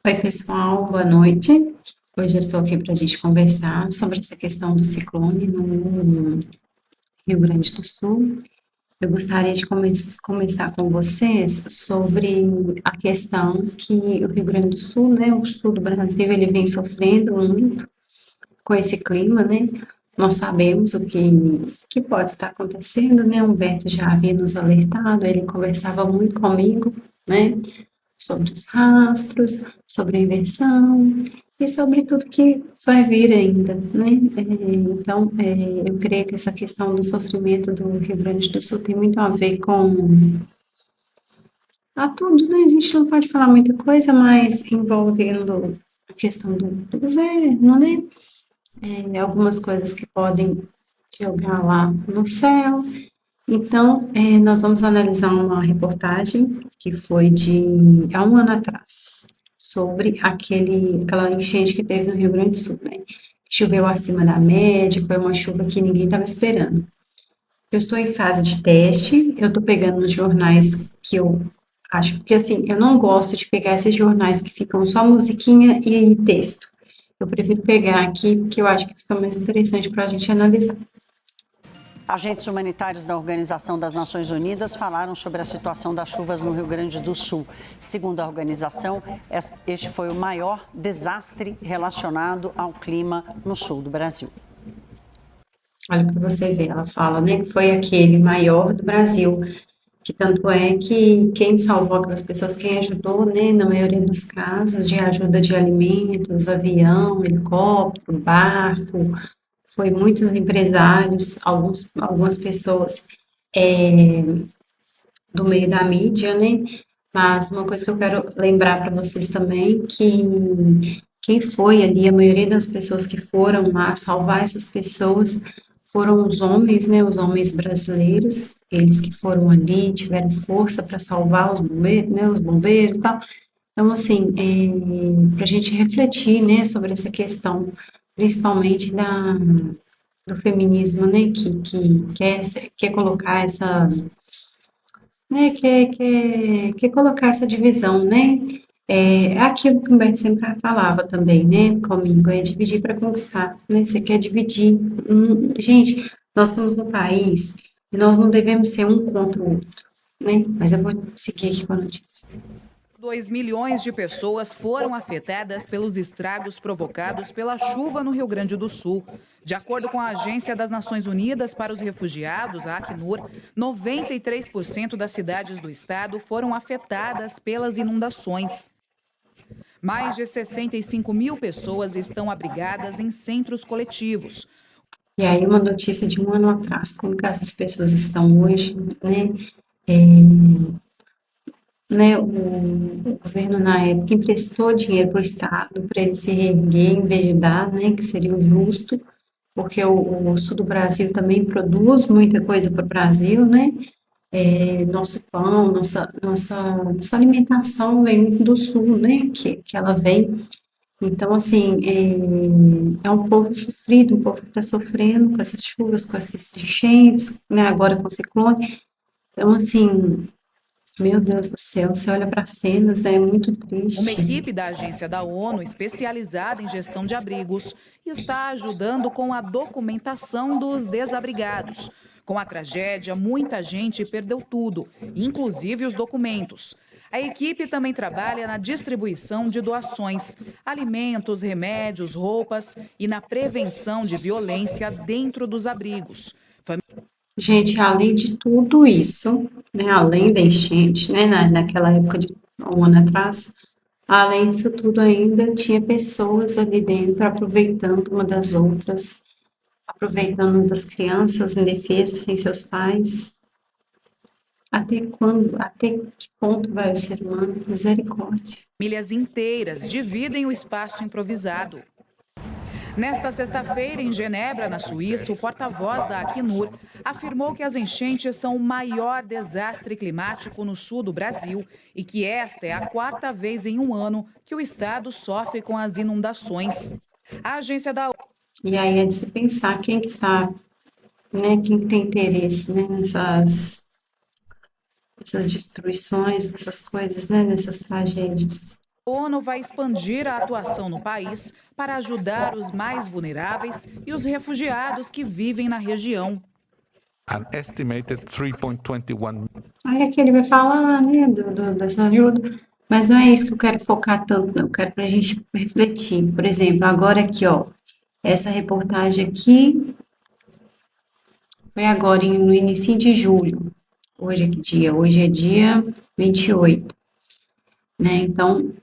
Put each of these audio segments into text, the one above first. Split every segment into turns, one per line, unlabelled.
Oi, pessoal, boa noite. Hoje eu estou aqui para a gente conversar sobre essa questão do ciclone no Rio Grande do Sul. Eu gostaria de começar com vocês sobre a questão que o Rio Grande do Sul, né, o sul do Brasil, ele vem sofrendo muito com esse clima, né? Nós sabemos que pode estar acontecendo, né? O Humberto já havia nos alertado, ele conversava muito comigo, né? Sobre os rastros, sobre a inversão e sobre tudo que vai vir ainda, né? Então, eu creio que essa questão do sofrimento do Rio Grande do Sul tem muito a ver com a tudo, né? A gente não pode falar muita coisa, mas envolvendo a questão do governo, né? Algumas coisas que podem jogar lá no céu. Então, nós vamos analisar uma reportagem que foi há um ano atrás, sobre aquela enchente que teve no Rio Grande do Sul, né? Choveu acima da média, foi uma chuva que ninguém estava esperando. Eu estou em fase de teste, eu estou pegando os jornais que eu acho, porque assim, eu não gosto de pegar esses jornais que ficam só musiquinha e texto. Eu prefiro pegar aqui, porque eu acho que fica mais interessante para a gente analisar.
Agentes humanitários da Organização das Nações Unidas falaram sobre a situação das chuvas no Rio Grande do Sul. Segundo a organização, este foi o maior desastre relacionado ao clima no sul do Brasil.
Olha para você ver, ela fala, né, que foi aquele maior do Brasil, que tanto é que quem salvou aquelas pessoas, quem ajudou, né, na maioria dos casos, de ajuda de alimentos, avião, helicóptero, barco, foi muitos empresários, algumas pessoas do meio da mídia, né, mas uma coisa que eu quero lembrar para vocês também, que quem foi ali, a maioria das pessoas que foram lá salvar essas pessoas, foram os homens, né, os homens brasileiros, eles que foram ali, tiveram força para salvar os bombeiros, né, os bombeiros e tal. Então, assim, para a gente refletir, né, sobre essa questão, principalmente do feminismo, né, que quer colocar essa, né, quer colocar essa divisão, né, é aquilo que o Humberto sempre falava também, né, comigo, é dividir para conquistar, né, você quer dividir. Gente, nós estamos no país e nós não devemos ser um contra o outro, né, mas eu vou seguir aqui com a notícia.
2 milhões de pessoas foram afetadas pelos estragos provocados pela chuva no Rio Grande do Sul. De acordo com a Agência das Nações Unidas para os Refugiados, a Acnur, 93% das cidades do estado foram afetadas pelas inundações. Mais de 65 mil pessoas estão abrigadas em centros coletivos.
E aí, uma notícia de um ano atrás, como que essas pessoas estão hoje, né? O governo, na época, emprestou dinheiro para o Estado para ele se reerguer em vez de dar, né? Que seria o justo, porque o sul do Brasil também produz muita coisa para o Brasil, né? Nosso pão, nossa alimentação vem muito do sul, né? Que ela vem. Então, assim, é um povo sofrido, um povo que está sofrendo com essas chuvas, com essas enchentes, né, agora com o ciclone. Então, assim, meu Deus do céu, você olha para as cenas, né, é muito
Uma
triste.
equipe da agência da ONU especializada em gestão de abrigos está ajudando com a documentação dos desabrigados. Com a tragédia, muita gente perdeu tudo, inclusive os documentos. A equipe também trabalha na distribuição de doações, alimentos, remédios, roupas e na prevenção de violência dentro dos abrigos.
Gente, além de tudo isso, né, além da enchente, né, naquela época de um ano atrás, além disso tudo ainda tinha pessoas ali dentro aproveitando uma das outras, aproveitando das crianças indefesas sem seus pais. Até quando, até que ponto vai o ser humano? Misericórdia.
Famílias inteiras dividem o espaço improvisado. Nesta sexta-feira, em Genebra, na Suíça, o porta-voz da Acnur afirmou que as enchentes são o maior desastre climático no sul do Brasil e que esta é a quarta vez em um ano que o estado sofre com as inundações. A agência da
E aí é de se pensar quem que está, né, quem que tem interesse, né, nessas destruições, nessas coisas, né, nessas tragédias.
A ONU vai expandir a atuação no país para ajudar os mais vulneráveis e os refugiados que vivem na região.
An estimated 3.21.
Aí aqui ele vai falar, né, dessa ajuda, mas não é isso que eu quero focar tanto, não. Eu quero para a gente refletir. Por exemplo, agora aqui, ó, essa reportagem aqui foi agora no início de julho. Hoje é que dia? Hoje é dia 28. Né? Então,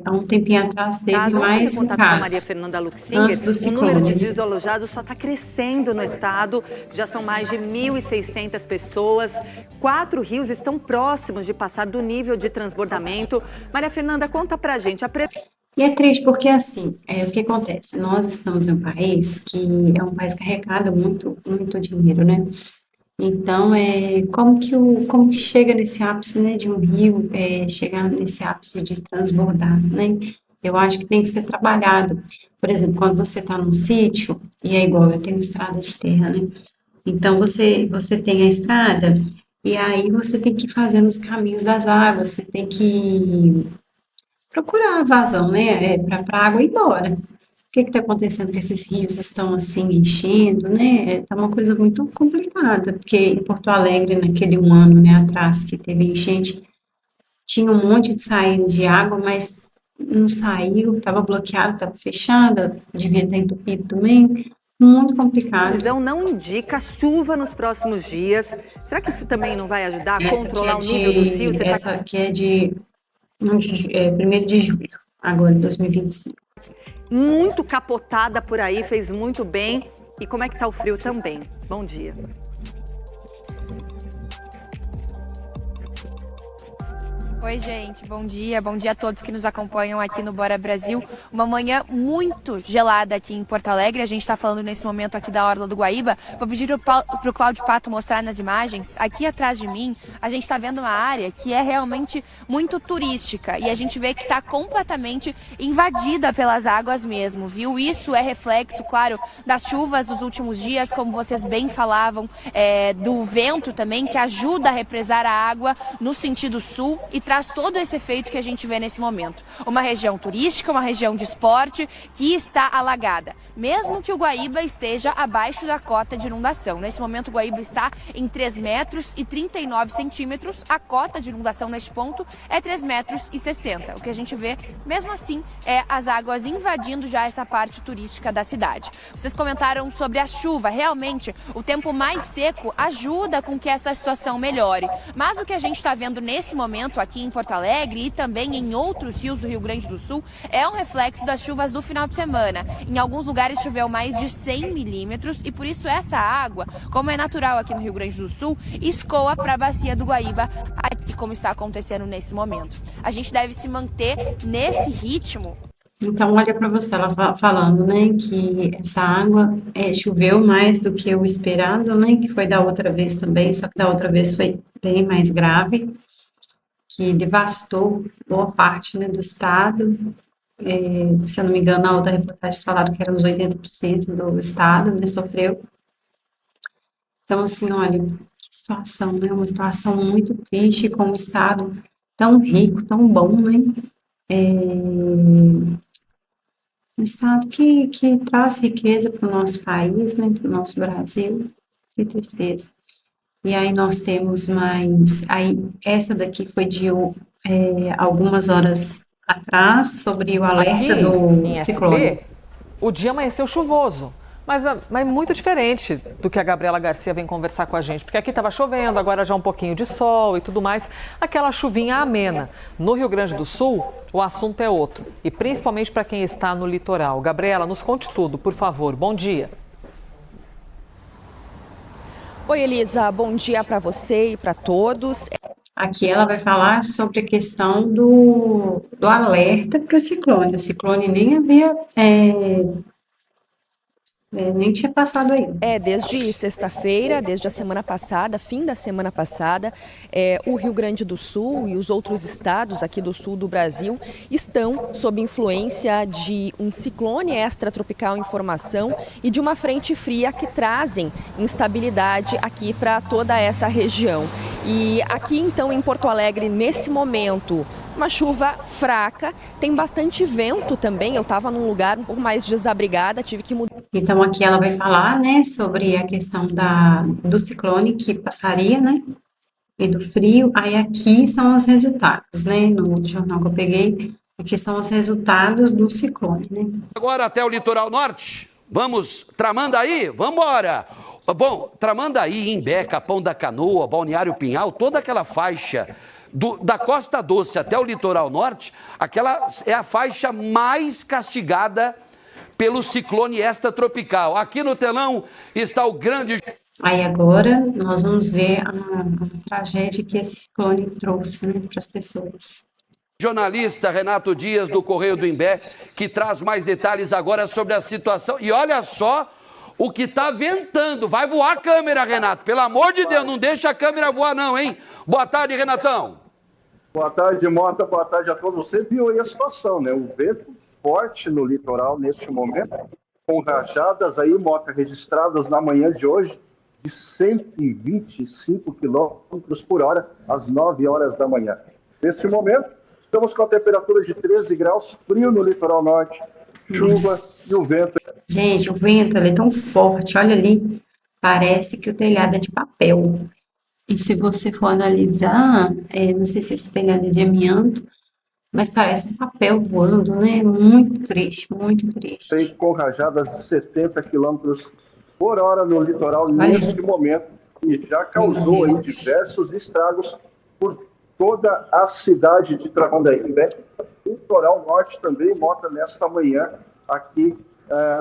há um tempinho atrás teve mais um caso,
Maria Fernanda Luxinger,
antes do
o número de
ciclone.
desalojados só está crescendo no estado, já são mais de 1.600 pessoas, 4 rios estão próximos de passar do nível de transbordamento. Maria Fernanda, conta pra gente.
E é triste porque, assim, o que acontece? Nós estamos em um país que é um país que arrecada muito, muito dinheiro, né? Então, como que chega nesse ápice, né, de um rio, chegar nesse ápice de transbordar, né? Eu acho que tem que ser trabalhado. Por exemplo, quando você está num sítio, e é igual, eu tenho estrada de terra, né? Então, você tem a estrada, e aí você tem que ir fazendo os caminhos das águas, você tem que procurar a vazão, né, para a água ir embora. O que está acontecendo que esses rios estão assim enchendo, né? Tá uma coisa muito complicada, porque em Porto Alegre, naquele um ano, né, atrás que teve enchente, tinha um monte de saída de água, mas não saiu, estava bloqueado, estava fechada, devia estar entupido também. Muito
A
complicado.
previsão não indica chuva nos próximos dias. Será que isso também não vai ajudar a controlar o nível dos rios?
Essa aqui é de 1º de julho, agora, 2025.
Muito capotada por aí, fez muito bem. E como é que tá o frio também? Bom dia.
Oi, gente, bom dia a todos que nos acompanham aqui no Bora Brasil. Uma manhã muito gelada aqui em Porto Alegre, a gente está falando nesse momento aqui da Orla do Guaíba. Vou pedir para o Cláudio Pato mostrar nas imagens. Aqui atrás de mim, a gente está vendo uma área que é realmente muito turística e a gente vê que está completamente invadida pelas águas mesmo, viu? Isso é reflexo, claro, das chuvas dos últimos dias, como vocês bem falavam, do vento também, que ajuda a represar a água no sentido sul e traz todo esse efeito que a gente vê nesse momento. Uma região turística, uma região de esporte que está alagada, mesmo que o Guaíba esteja abaixo da cota de inundação. Nesse momento o Guaíba está em 3 metros e 39 centímetros, a cota de inundação neste ponto é 3 metros e 60. O que a gente vê, mesmo assim, é as águas invadindo já essa parte turística da cidade. Vocês comentaram sobre a chuva, realmente o tempo mais seco ajuda com que essa situação melhore, mas o que a gente está vendo nesse momento aqui em Porto Alegre e também em outros rios do Rio Grande do Sul é um reflexo das chuvas do final de semana. Em alguns lugares choveu mais de 100 milímetros e por isso essa água, como é natural aqui no Rio Grande do Sul, escoa para a bacia do Guaíba, aqui como está acontecendo nesse momento. A gente deve se manter nesse ritmo.
Então, olha para você, ela falando, né, que essa água choveu mais do que o esperado, né, que foi da outra vez também, só que da outra vez foi bem mais grave, que devastou boa parte, né, do estado. Se eu não me engano, na outra reportagem falaram que era uns 80% do estado, né, sofreu. Então, assim, olha, que situação, né, uma situação muito triste, com um estado tão rico, tão bom, né, um estado que traz riqueza para o nosso país, né, para o nosso Brasil, que tristeza. E aí nós temos mais, aí essa daqui foi de algumas horas atrás, sobre o alerta
Aqui,
do
em
ciclone.
SP, o dia amanheceu chuvoso, mas muito diferente do que a Gabriela Garcia vem conversar com a gente, porque aqui estava chovendo, agora já um pouquinho de sol e tudo mais, aquela chuvinha amena. No Rio Grande do Sul, o assunto é outro, e principalmente para quem está no litoral. Gabriela, nos conte tudo, por favor. Bom dia.
Oi, Elisa, bom dia para você e para todos.
Aqui ela vai falar sobre a questão do alerta para o ciclone. O ciclone nem havia, nem tinha passado aí.
Desde sexta-feira, desde a semana passada, fim da semana passada, o Rio Grande do Sul e os outros estados aqui do sul do Brasil estão sob influência de um ciclone extratropical em formação e de uma frente fria que trazem instabilidade aqui para toda essa região. E aqui então em Porto Alegre, nesse momento, uma chuva fraca, tem bastante vento também. Eu estava num lugar um pouco mais desabrigada, tive que mudar.
Então, aqui ela vai falar, né, sobre a questão do ciclone que passaria, né, e do frio. Aí aqui são os resultados, né, no outro jornal que eu peguei, aqui são os resultados do ciclone, né.
Agora até o litoral norte, vamos, Tramandaí, vamos embora. Bom, Tramandaí, Imbé, Capão da Canoa, Balneário Pinhal, toda aquela faixa da Costa Doce até o litoral norte, aquela é a faixa mais castigada pelo ciclone extratropical. Aqui no telão está o grande...
Aí agora nós vamos ver a tragédia que esse ciclone trouxe, né, para as pessoas.
Jornalista Renato Dias, do Correio do Imbé, que traz mais detalhes agora sobre a situação. E olha só o que está ventando. Vai voar a câmera, Renato. Pelo amor de Deus, não deixa a câmera voar não, hein? Boa tarde, Renatão.
Boa tarde, Mota. Boa tarde a todos. Você viu aí a situação, né? O vento forte no litoral neste momento, com rajadas aí, Mota, registradas na manhã de hoje, de 125 km por hora, às 9 horas da manhã. Nesse momento, estamos com a temperatura de 13 graus, frio no litoral norte, chuva e o vento.
Gente, o vento ele é tão forte, olha ali, parece que o telhado é de papel. E se você for analisar, não sei se esse telhado é de amianto, mas parece um papel voando, né? Muito triste, muito triste.
Com rajadas de 70 km por hora no litoral neste momento, e já causou aí diversos estragos por toda a cidade de Tramandaí. Litoral norte também, Mota, nesta manhã, aqui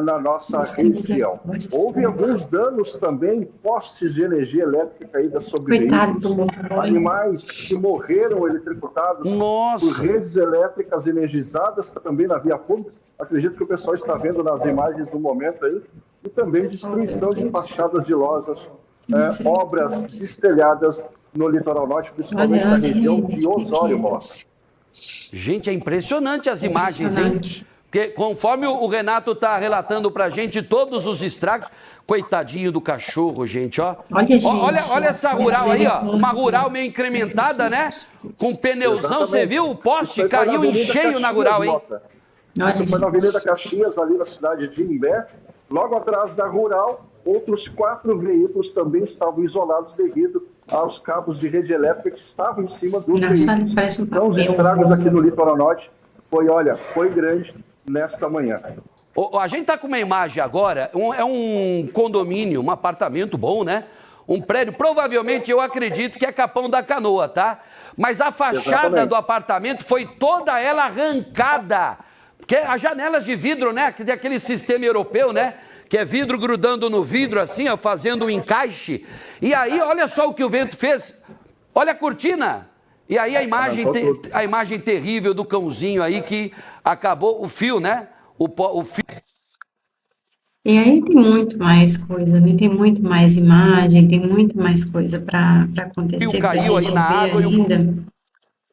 na nossa região. Houve alguns danos também, postes de energia elétrica caídas sobre veículos, animais que morreram eletrocutados por redes elétricas energizadas também na via pública. Acredito que o pessoal está vendo nas imagens do momento aí, e também destruição de fachadas de losas, obras destelhadas no litoral norte, principalmente na região de Osório, Mota.
Gente, é impressionante as imagens, hein? Porque conforme o Renato está relatando pra gente todos os estragos, coitadinho do cachorro, gente, ó.
Olha, gente,
olha essa rural aí, ó. Uma rural meio incrementada, né? Com pneuzão, você viu? O poste caiu em cheio na rural, hein?
Isso foi na Avenida Caxias, ali na cidade de Imbé. Logo atrás da rural, outros 4 veículos também estavam isolados devido aos cabos de rede elétrica que estavam em cima dos veículos. Então, os estragos aqui no litoral norte foi grande nesta manhã.
A gente está com uma imagem agora, é um condomínio, um apartamento bom, né? Um prédio, provavelmente eu acredito que é Capão da Canoa, tá? Mas a fachada do apartamento foi toda ela arrancada. Porque as janelas de vidro, né? Que tem aquele sistema europeu, né? Que é vidro grudando no vidro, assim, ó, fazendo um encaixe. E aí, olha só o que o vento fez. Olha a cortina. E aí a imagem terrível do cãozinho aí que acabou, o fio, né? O fio.
E aí tem muito mais coisa, né? Tem muito mais imagem, tem muito mais coisa para acontecer, para a gente ver ainda.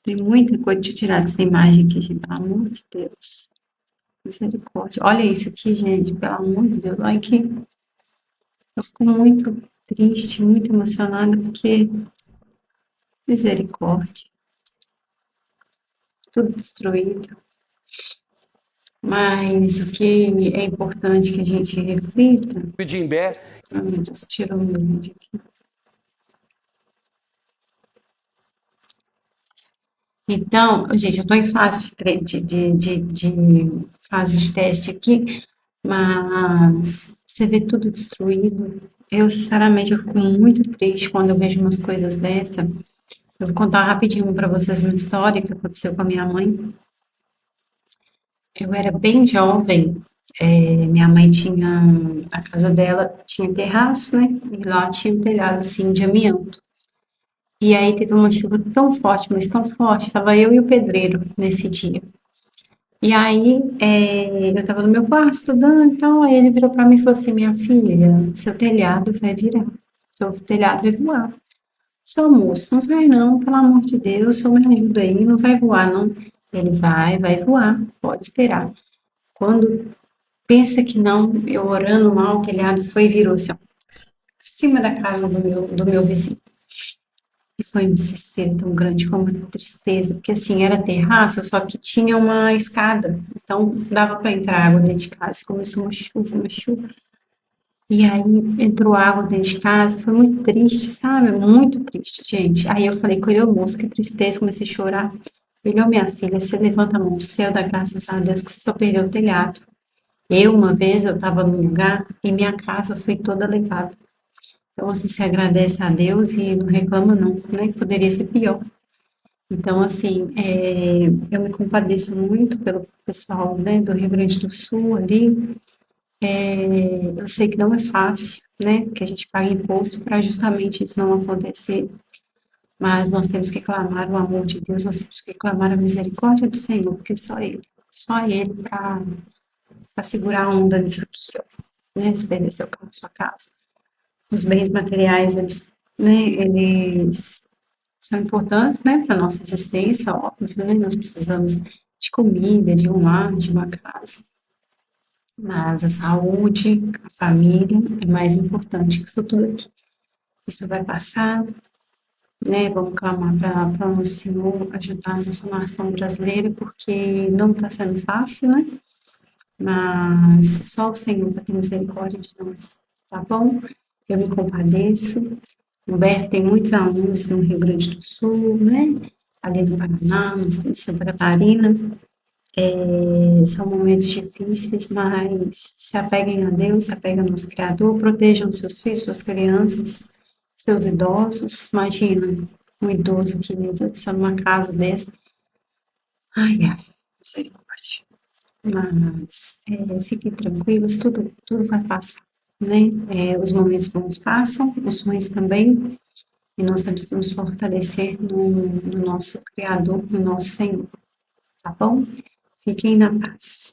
Tem muita coisa. Deixa eu tirar essa imagem aqui, gente, pelo amor de Deus. Misericórdia. Olha isso aqui, gente, pelo amor de Deus. Olha que eu fico muito triste, muito emocionada, porque misericórdia. Tudo destruído. Mas o que é importante que a gente reflita... Ai, meu Deus, tirou o meu vídeo aqui. Então, gente, eu estou em fase de fase de teste aqui, mas você vê tudo destruído. Eu, sinceramente, eu fico muito triste quando eu vejo umas coisas dessa. Eu vou contar rapidinho para vocês uma história que aconteceu com a minha mãe. Eu era bem jovem, minha mãe tinha, a casa dela tinha terraço, né? E lá tinha um telhado, assim, de amianto. E aí teve uma chuva tão forte, mas tão forte, estava eu e o pedreiro nesse dia. E aí eu estava no meu quarto estudando, então aí ele virou para mim e falou assim: minha filha, seu telhado vai virar, seu telhado vai voar. Seu moço, não vai não, pelo amor de Deus, o senhor me ajuda aí, não vai voar não. Ele vai voar, pode esperar. Quando pensa que não, eu orando mal, o telhado foi e virou assim, ó, em cima da casa do meu vizinho. E foi um desespero tão grande, foi uma tristeza, porque assim, era terraço, só que tinha uma escada, então dava para entrar água dentro de casa. Começou uma chuva, e aí entrou água dentro de casa, foi muito triste, sabe? Muito triste, gente. Aí eu falei com ele, ô moço, que tristeza, comecei a chorar. Ele, ô minha filha, você levanta a mão pro céu, dá graças a Deus que você só perdeu o telhado. Uma vez, eu estava num lugar e minha casa foi toda levada. Então, assim, se agradece a Deus e não reclama não, né? Poderia ser pior. Então, assim, eu me compadeço muito pelo pessoal, né, do Rio Grande do Sul ali. Eu sei que não é fácil, né, que a gente paga imposto para justamente isso não acontecer, mas nós temos que clamar o amor de Deus, nós temos que clamar a misericórdia do Senhor, porque só Ele para segurar a onda nisso aqui, ó, né, se perder seu carro, sua casa. Os bens materiais, eles são importantes, né, para a nossa existência, óbvio, né, nós precisamos de comida, de um lar, de uma casa, mas a saúde, a família é mais importante que isso tudo aqui. Isso vai passar, né, vamos clamar para o Senhor ajudar a nossa nação brasileira, porque não está sendo fácil, né, mas só o Senhor para ter misericórdia de nós, tá bom? Eu me compadeço. Humberto tem muitos alunos no Rio Grande do Sul, né? Ali no Paraná, em Santa Catarina. São momentos difíceis, mas se apeguem a Deus, se apeguem ao nosso Criador, protejam seus filhos, suas crianças, seus idosos. Imagina um idoso que, meu Deus do céu, numa casa dessa. Ai, misericórdia. Mas fiquem tranquilos, tudo vai passar, né? Os momentos bons passam, os ruins também, e nós temos que nos fortalecer no nosso Criador, no nosso Senhor, tá bom? Fiquem na paz.